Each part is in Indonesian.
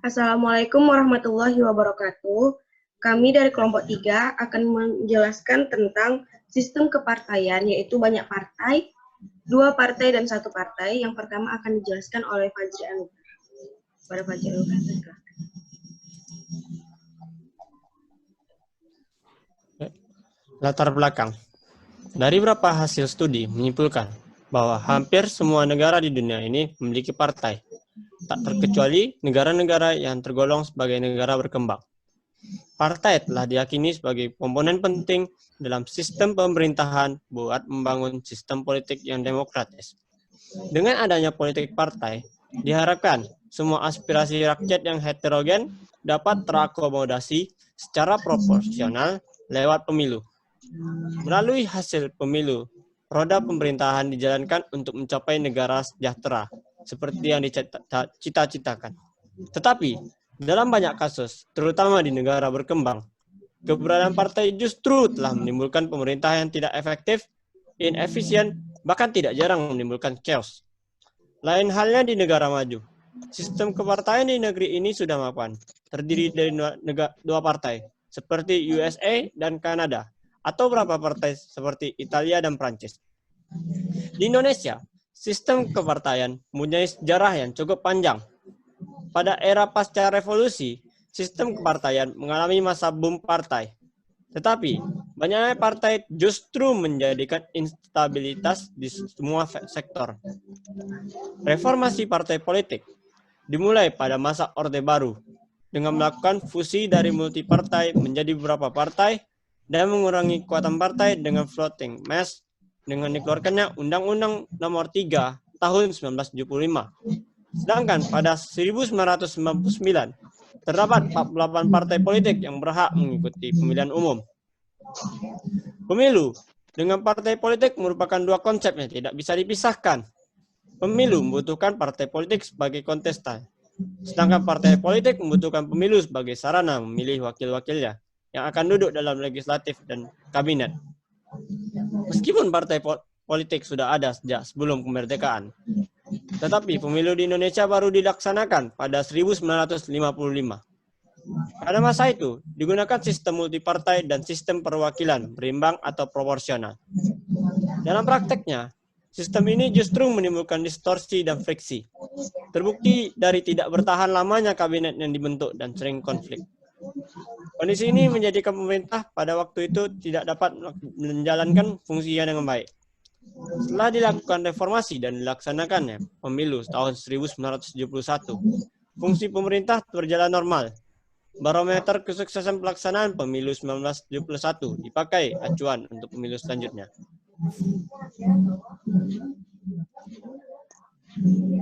Assalamualaikum warahmatullahi wabarakatuh. Kami dari kelompok 3 akan menjelaskan tentang sistem kepartaian, yaitu banyak partai, 2 partai, dan 1 partai. Yang pertama akan dijelaskan oleh Fajri Anugrah. Pada Fajri Anugrah, silakan. Latar belakang. Dari beberapa hasil studi menyimpulkan bahwa hampir semua negara di dunia ini memiliki partai, tak terkecuali negara-negara yang tergolong sebagai negara berkembang. Partai telah diyakini sebagai komponen penting dalam sistem pemerintahan buat membangun sistem politik yang demokratis. Dengan adanya politik partai, diharapkan semua aspirasi rakyat yang heterogen dapat terakomodasi secara proporsional lewat pemilu. Melalui hasil pemilu, roda pemerintahan dijalankan untuk mencapai negara sejahtera, seperti yang dicita-citakan. Tetapi, dalam banyak kasus, terutama di negara berkembang, keberadaan partai justru telah menimbulkan pemerintah yang tidak efektif, inefisien, bahkan tidak jarang menimbulkan chaos. Lain halnya di negara maju. Sistem kepartaian di negeri ini sudah mapan, terdiri dari dua partai, seperti USA dan Kanada, atau beberapa partai seperti Italia dan Prancis. Di Indonesia, sistem kepartaian mempunyai sejarah yang cukup panjang. Pada era pasca revolusi, sistem kepartaian mengalami masa boom partai. Tetapi, banyaknya partai justru menjadikan instabilitas di semua sektor. Reformasi partai politik dimulai pada masa Orde Baru, dengan melakukan fusi dari multipartai menjadi beberapa partai, dan mengurangi kekuatan partai dengan floating mass dengan dikeluarkannya Undang-Undang Nomor 3 Tahun 1975. Sedangkan pada 1999 terdapat 48 partai politik yang berhak mengikuti pemilihan umum. Pemilu dengan partai politik merupakan dua konsep yang tidak bisa dipisahkan. Pemilu membutuhkan partai politik sebagai kontestan, sedangkan partai politik membutuhkan pemilu sebagai sarana memilih wakil-wakilnya yang akan duduk dalam legislatif dan kabinet. Meskipun partai politik sudah ada sejak sebelum kemerdekaan, tetapi pemilu di Indonesia baru dilaksanakan pada 1955. Pada masa itu, digunakan sistem multipartai dan sistem perwakilan berimbang atau proporsional. Dalam prakteknya, sistem ini justru menimbulkan distorsi dan friksi. Terbukti dari tidak bertahan lamanya kabinet yang dibentuk dan sering konflik. Kondisi ini menjadikan pemerintah pada waktu itu tidak dapat menjalankan fungsinya dengan baik. Setelah dilakukan reformasi dan dilaksanakannya pemilu tahun 1971, fungsi pemerintah berjalan normal. Barometer kesuksesan pelaksanaan pemilu 1971 dipakai acuan untuk pemilu selanjutnya.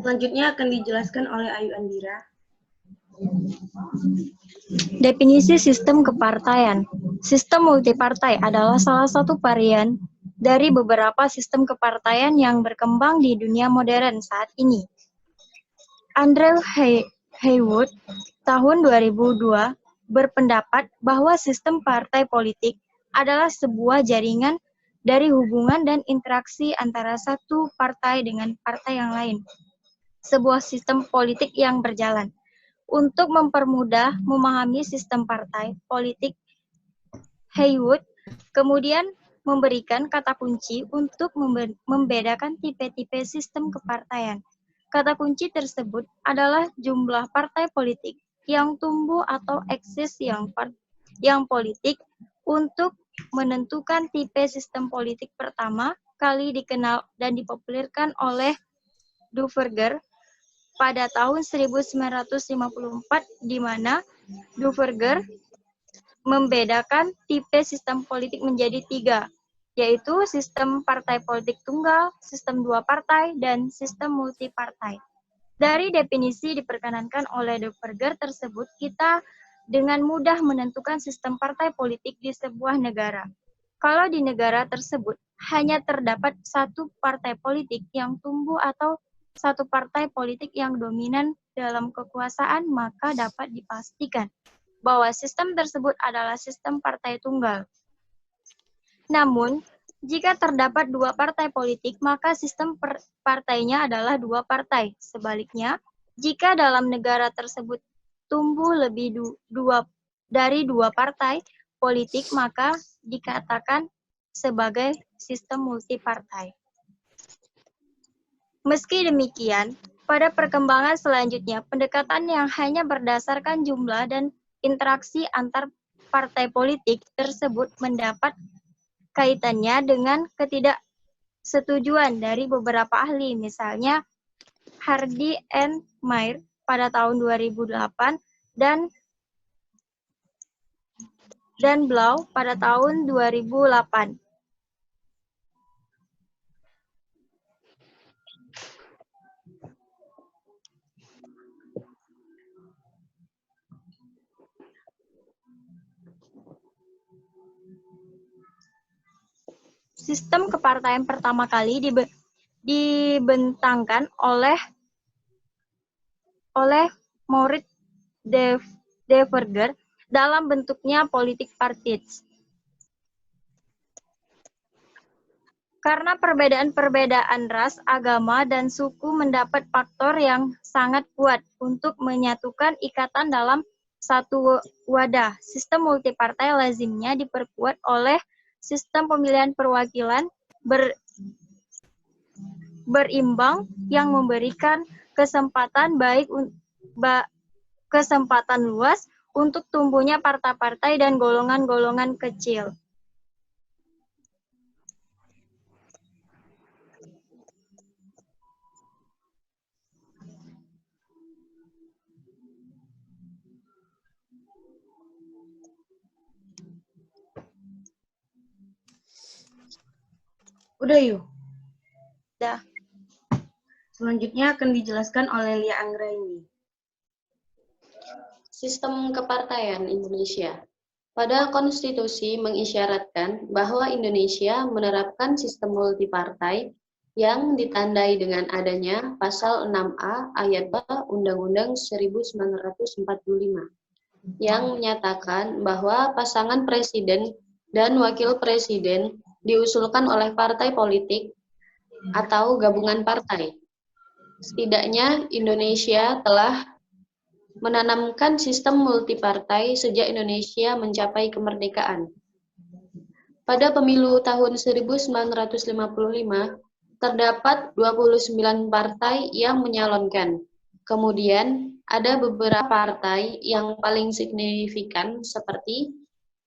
Selanjutnya akan dijelaskan oleh Ayu Andira. Definisi sistem kepartaian. Sistem multipartai adalah salah satu varian dari beberapa sistem kepartaian yang berkembang di dunia modern saat ini. Andrew Haywood tahun 2002 berpendapat bahwa sistem partai politik adalah sebuah jaringan dari hubungan dan interaksi antara satu partai dengan partai yang lain. Sebuah sistem politik yang berjalan. Untuk mempermudah memahami sistem partai politik, Haywood kemudian memberikan kata kunci untuk membedakan tipe-tipe sistem kepartaian. Kata kunci tersebut adalah jumlah partai politik yang tumbuh atau eksis yang politik. Untuk menentukan tipe sistem politik pertama kali dikenal dan dipopulerkan oleh Duverger pada tahun 1954, di mana Duverger membedakan tipe sistem politik menjadi 3, yaitu sistem partai politik tunggal, sistem 2 partai, dan sistem multipartai. Dari definisi diperkenankan oleh Duverger tersebut, kita dengan mudah menentukan sistem partai politik di sebuah negara. Kalau di negara tersebut hanya terdapat satu partai politik yang tumbuh atau satu partai politik yang dominan dalam kekuasaan, maka dapat dipastikan bahwa sistem tersebut adalah sistem partai tunggal. Namun, jika terdapat 2 partai politik, maka sistem partainya adalah 2 partai. Sebaliknya, jika dalam negara tersebut tumbuh lebih dari dua partai politik, maka dikatakan sebagai sistem multipartai. Meski demikian, pada perkembangan selanjutnya, pendekatan yang hanya berdasarkan jumlah dan interaksi antar partai politik tersebut mendapat kaitannya dengan ketidaksetujuan dari beberapa ahli, misalnya Hardy and Meyer pada tahun 2008 dan Blau pada tahun 2008. Sistem kepartaian pertama kali dibentangkan oleh Maurice Defregger dalam bentuknya politik parties. Karena perbedaan-perbedaan ras, agama, dan suku mendapat faktor yang sangat kuat untuk menyatukan ikatan dalam satu wadah. Sistem multipartai lazimnya diperkuat oleh sistem pemilihan perwakilan berimbang yang memberikan kesempatan kesempatan luas untuk tumbuhnya partai-partai dan golongan-golongan kecil. Udah yuk. Dah. Selanjutnya akan dijelaskan oleh Lia Anggraini. Sistem kepartaian Indonesia. Pada konstitusi mengisyaratkan bahwa Indonesia menerapkan sistem multipartai yang ditandai dengan adanya pasal 6A ayat 2 Undang-Undang 1945 yang menyatakan bahwa pasangan presiden dan wakil presiden diusulkan oleh partai politik atau gabungan partai. Setidaknya Indonesia telah menanamkan sistem multipartai sejak Indonesia mencapai kemerdekaan. Pada pemilu tahun 1955, terdapat 29 partai yang menyalonkan. Kemudian, ada beberapa partai yang paling signifikan seperti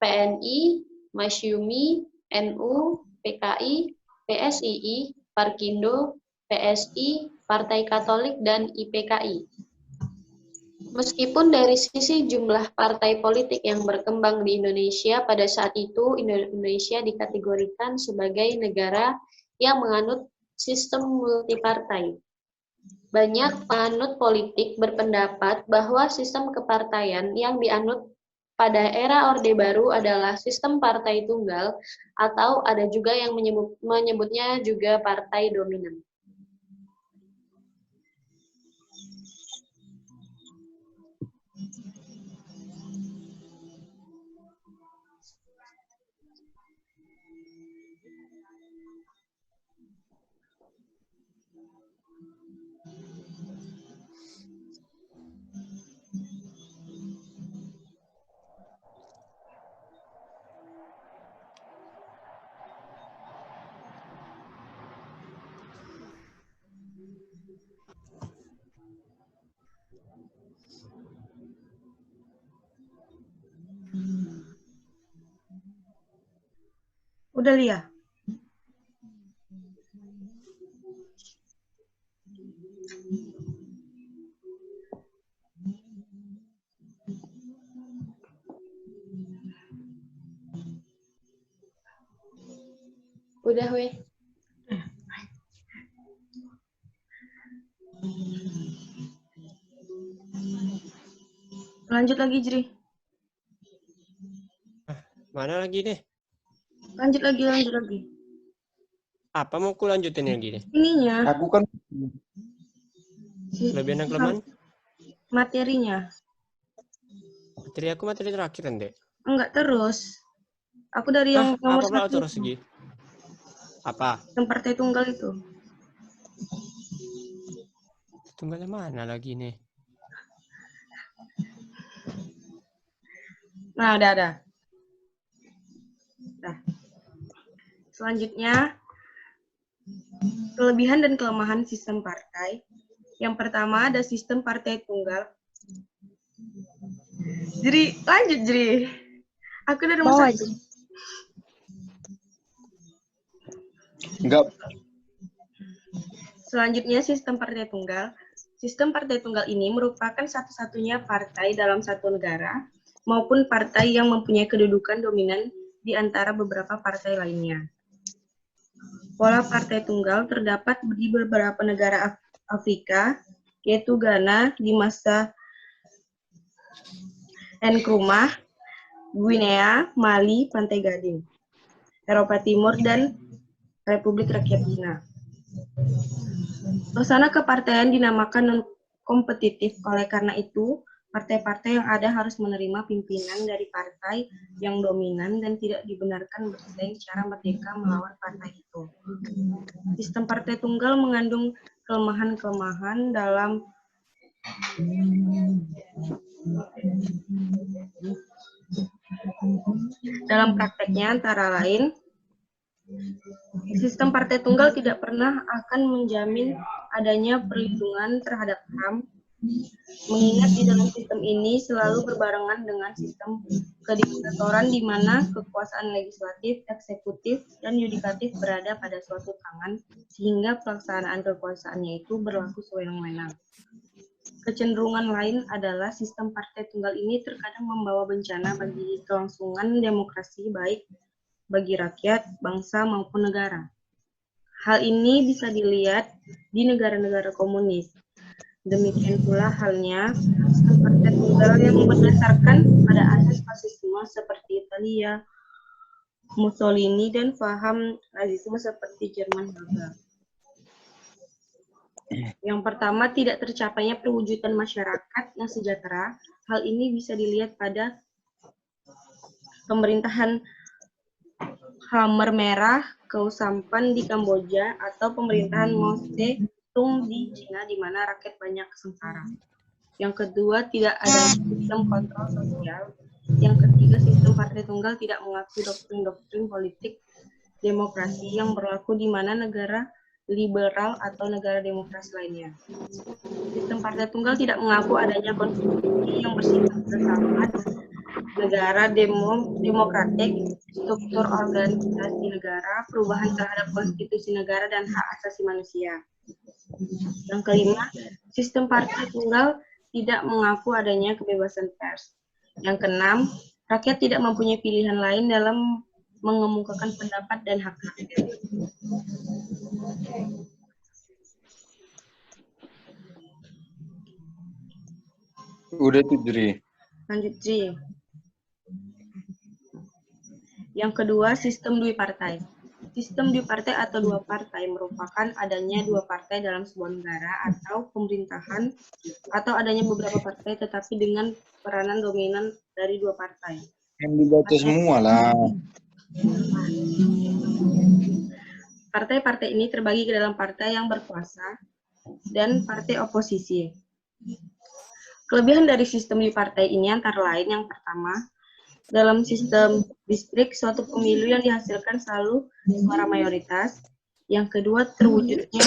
PNI, Masyumi, NU, PKI, PSII, Parkindo, PSI, Partai Katolik, dan IPKI. Meskipun dari sisi jumlah partai politik yang berkembang di Indonesia pada saat itu, Indonesia dikategorikan sebagai negara yang menganut sistem multipartai. Banyak penganut politik berpendapat bahwa sistem kepartaian yang dianut pada era Orde Baru adalah sistem partai tunggal, atau ada juga yang menyebutnya juga partai dominan. Udah Lia? Udah weh. Lanjut lagi, Jri. Mana lagi deh? Lanjut lagi. Apa mau ku lanjutin lagi deh? Ininya. Aku kan Kelebihan dan kelemahan? Materinya. Materi terakhir kan, Dek? Enggak terus. Aku dari yang nomor apa 1. terus segi? Apa? Yang partai tunggal itu. Tunggalnya mana lagi nih? Nah, udah. Nah, selanjutnya, kelebihan dan kelemahan sistem partai. Yang pertama ada sistem partai tunggal. Jadi, lanjut, Jri. Aku dari nomor 1. Enggak. Selanjutnya, sistem partai tunggal. Sistem partai tunggal ini merupakan satu-satunya partai dalam satu negara maupun partai yang mempunyai kedudukan dominan di antara beberapa partai lainnya. Pola partai tunggal terdapat di beberapa negara Afrika, yaitu Ghana di masa Nkrumah, Guinea, Mali, Pantai Gading, Eropa Timur, dan Republik Rakyat Cina. Suasana kepartaian dinamakan non-kompetitif, oleh karena itu, partai-partai yang ada harus menerima pimpinan dari partai yang dominan dan tidak dibenarkan bersaing secara merdeka melawan partai itu. Sistem partai tunggal mengandung kelemahan-kelemahan dalam prakteknya, antara lain, sistem partai tunggal tidak pernah akan menjamin adanya perlindungan terhadap HAM, mengingat di dalam sistem ini selalu berbarengan dengan sistem kediktatoran di mana kekuasaan legislatif, eksekutif, dan yudikatif berada pada suatu tangan, sehingga pelaksanaan kekuasaannya itu berlaku sewenang-wenang. Kecenderungan lain adalah sistem partai tunggal ini terkadang membawa bencana bagi kelangsungan demokrasi baik bagi rakyat, bangsa, maupun negara. Hal ini bisa dilihat di negara-negara komunis. Demikian pula halnya sistem partai tunggal yang berdasarkan pada asas fasisme seperti Italia, Mussolini, dan paham nazisme seperti Jerman juga. Yang pertama, tidak tercapainya perwujudan masyarakat yang sejahtera. Hal ini bisa dilihat pada pemerintahan Khmer Merah Keusampan di Kamboja atau pemerintahan Mao Zedong di Cina di mana rakyat banyak sengsara. Yang kedua, tidak ada sistem kontrol sosial. Yang ketiga, sistem partai tunggal tidak mengakui doktrin-doktrin politik demokrasi yang berlaku di mana negara liberal atau negara demokrasi lainnya. Sistem partai tunggal tidak mengaku adanya konstitusi yang bersifat bersahabat, negara demokratik, struktur organisasi negara, perubahan terhadap konstitusi negara, dan hak asasi manusia. Yang kelima, sistem partai tunggal tidak mengaku adanya kebebasan pers. Yang keenam, rakyat tidak mempunyai pilihan lain dalam mengemukakan pendapat dan hak-haknya. Udah tuh, Jri. Lanjut, Jri. Yang kedua, sistem duipartai. Sistem duipartai atau dua partai merupakan adanya dua partai dalam sebuah negara atau pemerintahan atau adanya beberapa partai tetapi dengan peranan dominan dari dua partai. Yang dibaca semua lah. Partai-partai ini terbagi ke dalam partai yang berkuasa dan partai oposisi. Kelebihan dari sistem duipartai ini antara lain yang pertama, dalam sistem distrik, suatu pemilu yang dihasilkan selalu suara mayoritas. Yang kedua, terwujudnya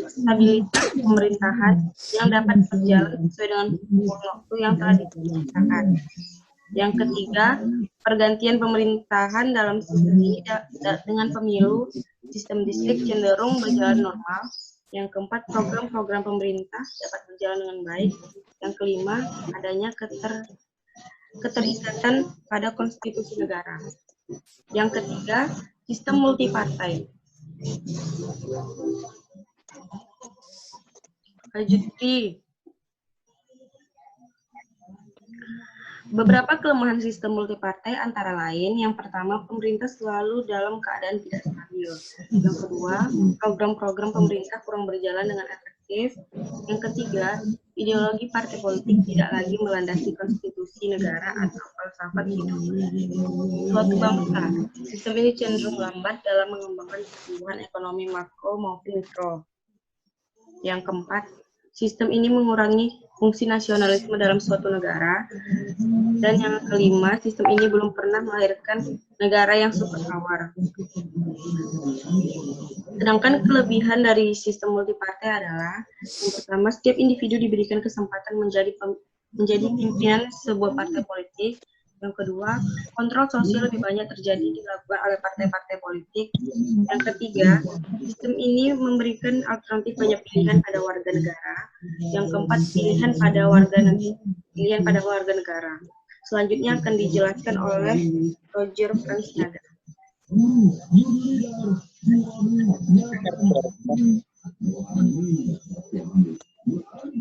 stabilitas pemerintahan yang dapat berjalan sesuai dengan kurun waktu yang telah ditentukan. Yang ketiga, pergantian pemerintahan dalam sistem ini dengan pemilu, sistem distrik cenderung berjalan normal. Yang keempat, program-program pemerintah dapat berjalan dengan baik. Yang kelima, adanya keterikatan pada konstitusi negara. Yang ketiga, sistem multipartai. Lanjut, beberapa kelemahan sistem multipartai antara lain, yang pertama, pemerintah selalu dalam keadaan tidak stabil. Yang kedua, program-program pemerintah kurang berjalan dengan efektif. Yang ketiga, ideologi partai politik tidak lagi melandasi konstitusi negara atau filsafat hidup suatu bangsa. Sistem ini cenderung lambat dalam mengembangkan pertumbuhan ekonomi makro maupun mikro. Yang keempat, Sistem ini mengurangi fungsi nasionalisme dalam suatu negara. Dan yang kelima, sistem ini belum pernah melahirkan negara yang superpower. Sedangkan kelebihan dari sistem multipartai adalah, yang pertama, setiap individu diberikan kesempatan menjadi pimpinan sebuah partai politik. Yang kedua, kontrol sosial lebih banyak dilakukan oleh partai-partai politik. Yang ketiga, sistem ini memberikan alternatif banyak pilihan pada warga negara. Yang keempat, pilihan pada warga negara. Selanjutnya akan dijelaskan oleh Roger Franciada.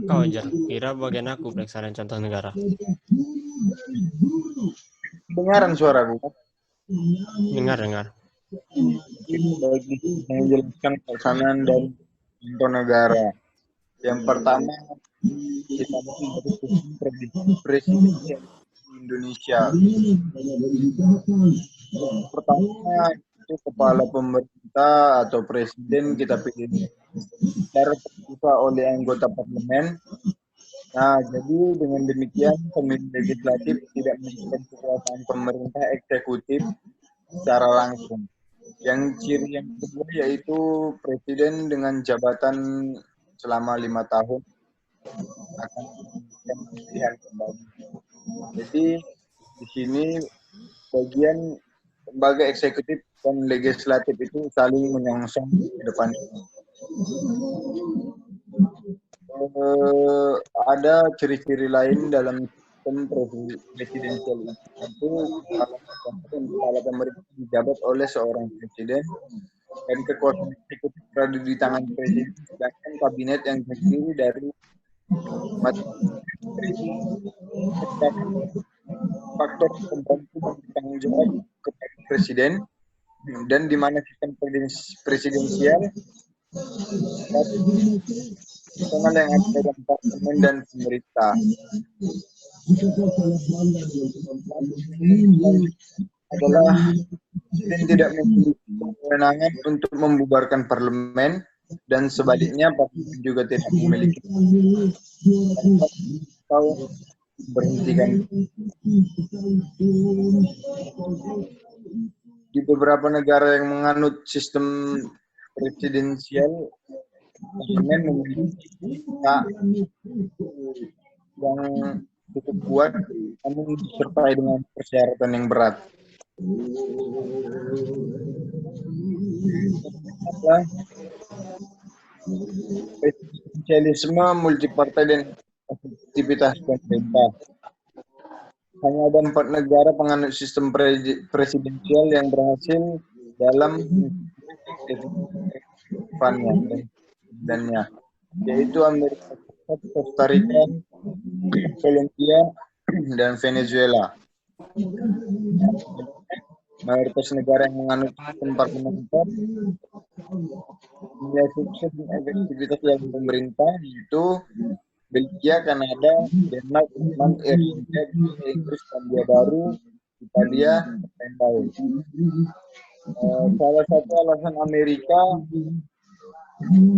Kau Jar, kira bagian aku pelaksanaan contoh negara. Dengaran suaraku. Dengar. Bagi menjelaskan pelaksanaan dan contoh negara. Yang pertama, kita memiliki sistem presidensial Indonesia. Pertama, itu kepala pemerintah atau presiden kita pilih secara terbuka oleh anggota parlemen. Nah, jadi dengan demikian pemilu legislatif tidak memberikan kekuasaan pemerintah eksekutif secara langsung. Yang ciri yang kedua yaitu presiden dengan jabatan selama 5 tahun akan memberikan pilihan kembali. Jadi di sini bagian lembaga eksekutif dan legislatif itu saling menyongsong ke depan. Ada ciri-ciri lain dalam sistem presidensial itu kepala pemerintah dijabat oleh seorang presiden dan kekuasaan eksekutif berada di tangan presiden, sedangkan kabinet yang terdiri dari faktor pembantu bertanggung jawab kepada presiden, dan di mana sistem presidensial personal yang ada dalam parlemen dan pemerintah. Adalah presiden tidak memiliki kewenangan untuk membubarkan parlemen dan sebaliknya presiden juga tidak memiliki atau berhentikan. Di beberapa negara yang menganut sistem presidensial, parlemen memiliki hak yang cukup kuat, namun disertai dengan persyaratan yang berat. Presidensialisme, multipartai, dan aktivitas pemerintah. Hanya ada 4 negara penganut sistem presidensial yang berhasil dalam dannya, yaitu Amerika Serikat, Costa Rica, Colombia, dan Venezuela. Mayoritas negara yang menganut sistem parlementer punya sukses dan efektivitas yang pemerintah, yaitu Belgia, Kanada, Denmark, Jerman, Irlandia, Inggris, Selandia Baru, Italia, dan lain. Salah satu alasan Amerika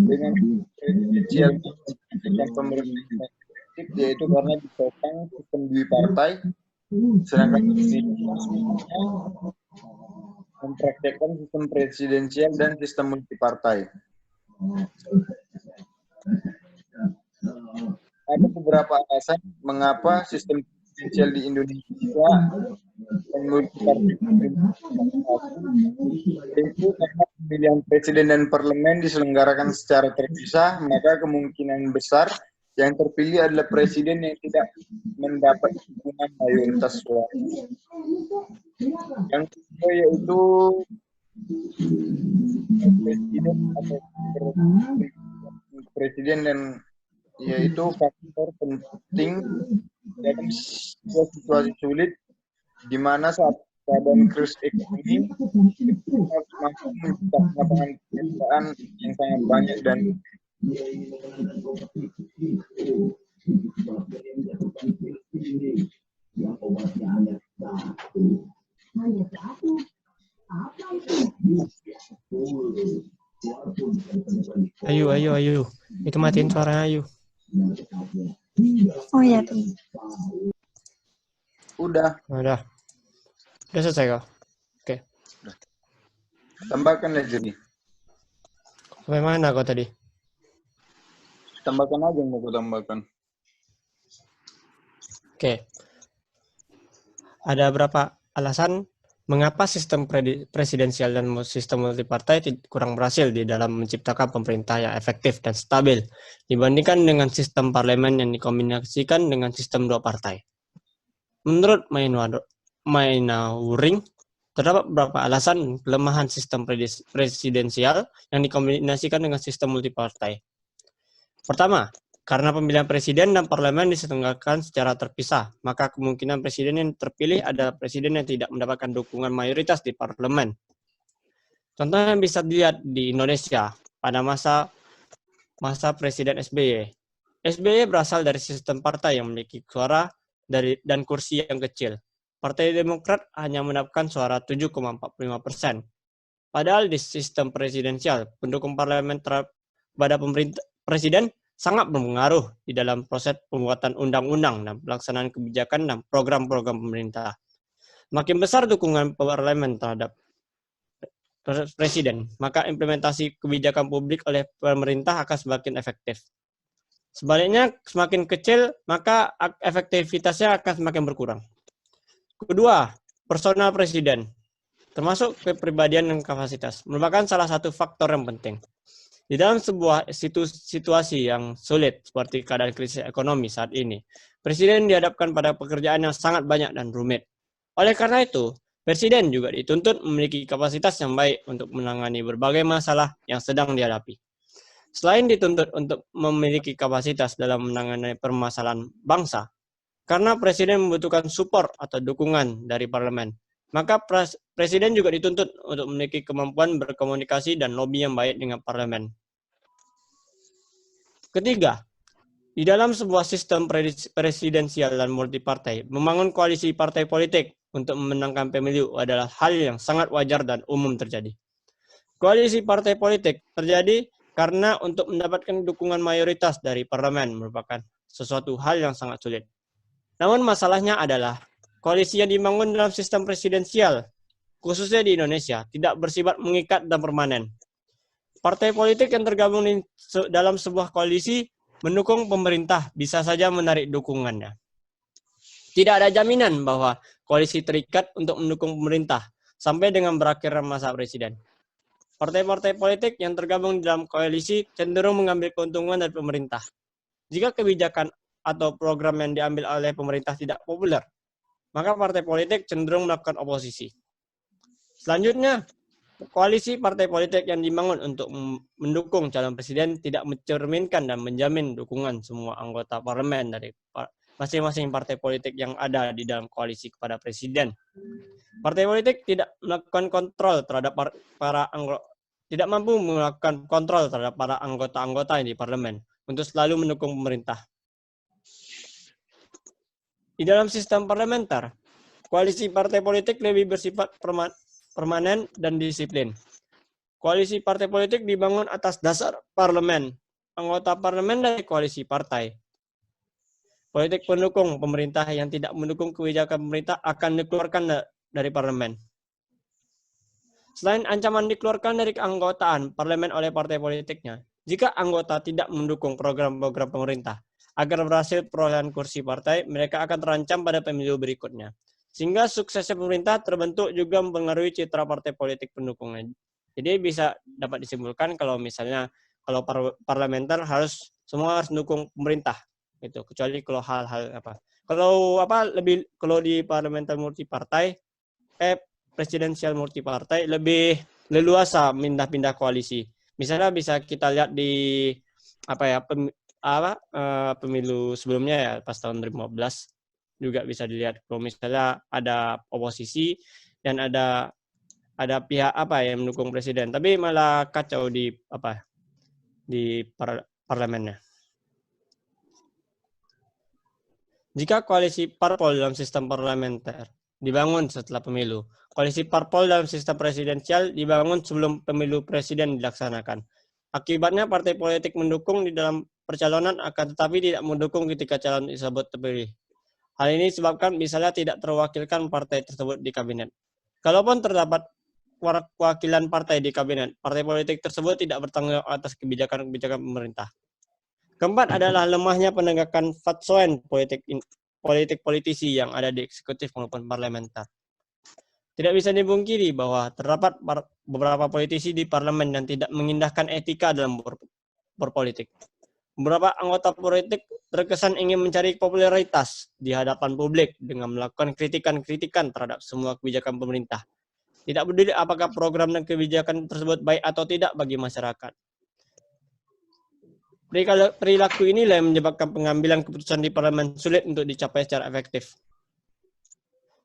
dengan presidensial dan pemerintah yaitu karena ditopang sistem bipartai, sedangkan Indonesia mempraktekkan sistem presidensial dan sistem multipartai. Ada beberapa alasan mengapa sistem presidensial di Indonesia dan multipartai itu karena pemilihan presiden dan parlemen diselenggarakan secara terpisah, maka kemungkinan besar yang terpilih adalah presiden yang tidak mendapat dukungan mayoritas suara. Yang kedua yaitu presiden atau presiden dan yaitu faktor penting dalam situasi sulit di mana saat keadaan krisis ekonomi mampu menciptakan lapangan pekerjaan yang sangat banyak dan Ayu. Itu matiin suaranya Ayu. Oh ya, tuh. Udah, Udah selesai kok. Oke. tambahkan aja nih. Sampai mana kok tadi? Tambahkan aja yang mau aku tambahkan. Oke. Ada berapa alasan mengapa sistem presidensial dan sistem multipartai kurang berhasil di dalam menciptakan pemerintah yang efektif dan stabil dibandingkan dengan sistem parlemen yang dikombinasikan dengan sistem dua partai. Menurut Mainauring, terdapat beberapa alasan kelemahan sistem presidensial yang dikombinasikan dengan sistem multipartai. Pertama, karena pemilihan presiden dan parlemen diselenggarakan secara terpisah, maka kemungkinan presiden yang terpilih adalah presiden yang tidak mendapatkan dukungan mayoritas di parlemen. Contoh yang bisa dilihat di Indonesia pada masa Presiden SBY. SBY berasal dari sistem partai yang memiliki suara dan kursi yang kecil. Partai Demokrat hanya mendapatkan suara 7,45%. Padahal di sistem presidensial, pendukung parlemen terhadap presiden sangat berpengaruh di dalam proses pembuatan undang-undang dan pelaksanaan kebijakan dan program-program pemerintah. Makin besar dukungan parlemen terhadap presiden, maka implementasi kebijakan publik oleh pemerintah akan semakin efektif. Sebaliknya, semakin kecil, maka efektivitasnya akan semakin berkurang. Kedua, personal presiden, termasuk kepribadian dan kapasitas, merupakan salah satu faktor yang penting. Di dalam sebuah situasi yang sulit seperti keadaan krisis ekonomi saat ini, presiden dihadapkan pada pekerjaan yang sangat banyak dan rumit. Oleh karena itu, presiden juga dituntut memiliki kapasitas yang baik untuk menangani berbagai masalah yang sedang dihadapi. Selain dituntut untuk memiliki kapasitas dalam menangani permasalahan bangsa, karena presiden membutuhkan support atau dukungan dari parlemen, maka presiden juga dituntut untuk memiliki kemampuan berkomunikasi dan lobby yang baik dengan parlemen. Ketiga, di dalam sebuah sistem presidensial dan multipartai, membangun koalisi partai politik untuk memenangkan pemilu adalah hal yang sangat wajar dan umum terjadi. Koalisi partai politik terjadi karena untuk mendapatkan dukungan mayoritas dari parlemen merupakan sesuatu hal yang sangat sulit. Namun masalahnya adalah koalisi yang dibangun dalam sistem presidensial, khususnya di Indonesia, tidak bersifat mengikat dan permanen. Partai politik yang tergabung dalam sebuah koalisi mendukung pemerintah bisa saja menarik dukungannya. Tidak ada jaminan bahwa koalisi terikat untuk mendukung pemerintah sampai dengan berakhirnya masa presiden. Partai-partai politik yang tergabung dalam koalisi cenderung mengambil keuntungan dari pemerintah. Jika kebijakan atau program yang diambil oleh pemerintah tidak populer, maka partai politik cenderung melakukan oposisi. Selanjutnya, koalisi partai politik yang dibangun untuk mendukung calon presiden tidak mencerminkan dan menjamin dukungan semua anggota parlemen dari masing-masing partai politik yang ada di dalam koalisi kepada presiden. Partai politik tidak melakukan kontrol terhadap tidak mampu melakukan kontrol terhadap para anggota-anggota di parlemen untuk selalu mendukung pemerintah. Di dalam sistem parlementer, koalisi partai politik lebih bersifat permanen dan disiplin. Koalisi partai politik dibangun atas dasar parlemen. Anggota parlemen dari koalisi partai. Politik pendukung pemerintah yang tidak mendukung kebijakan pemerintah akan dikeluarkan dari parlemen. Selain ancaman dikeluarkan dari keanggotaan parlemen oleh partai politiknya, jika anggota tidak mendukung program-program pemerintah agar berhasil perolehan kursi partai, mereka akan terancam pada pemilu berikutnya. Sehingga suksesnya pemerintah terbentuk juga mempengaruhi citra partai politik pendukungnya. Jadi bisa dapat disimpulkan kalau misalnya kalau parlementer semua harus mendukung pemerintah gitu, kecuali kalau hal-hal kalau di parlementer multipartai presidensial multipartai lebih leluasa pindah-pindah koalisi. Misalnya bisa kita lihat di pemilu sebelumnya ya pas tahun 2015 juga bisa dilihat kalau misalnya ada oposisi dan ada pihak yang mendukung presiden tapi malah kacau di parlemennya. Jika koalisi parpol dalam sistem parlementer dibangun setelah pemilu, koalisi parpol dalam sistem presidensial dibangun sebelum pemilu presiden dilaksanakan. Akibatnya partai politik mendukung di dalam percalonan akan tetapi tidak mendukung ketika calon tersebut terpilih. Hal ini disebabkan misalnya tidak terwakilkan partai tersebut di kabinet. Kalaupun terdapat perwakilan partai di kabinet, partai politik tersebut tidak bertanggung jawab atas kebijakan-kebijakan pemerintah. Keempat adalah lemahnya penegakan fatsoen politik politisi yang ada di eksekutif maupun parlementer. Tidak bisa dipungkiri bahwa terdapat beberapa politisi di parlemen yang tidak mengindahkan etika dalam berpolitik. Beberapa anggota politik terkesan ingin mencari popularitas di hadapan publik dengan melakukan kritikan-kritikan terhadap semua kebijakan pemerintah. Tidak peduli apakah program dan kebijakan tersebut baik atau tidak bagi masyarakat. Perilaku inilah yang menyebabkan pengambilan keputusan di parlemen sulit untuk dicapai secara efektif.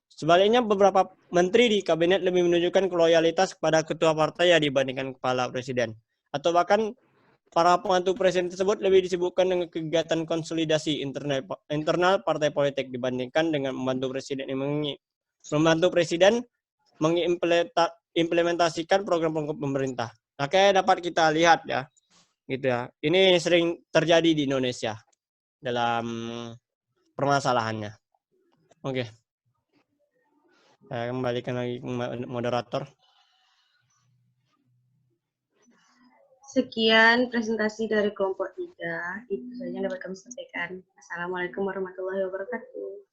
Sebaliknya, beberapa menteri di kabinet lebih menunjukkan loyalitas kepada ketua partai dibandingkan kepala presiden. Atau bahkan para pembantu presiden tersebut lebih disibukkan dengan kegiatan konsolidasi internal partai politik dibandingkan dengan membantu presiden mengimplementasikan program-program pemerintah. Nah, kayak dapat kita lihat ya, gitu ya. Ini sering terjadi di Indonesia dalam permasalahannya. Oke. Saya kembalikan lagi ke moderator. Sekian presentasi dari kelompok 3. Itu saja yang dapat kami sampaikan. Assalamualaikum warahmatullahi wabarakatuh.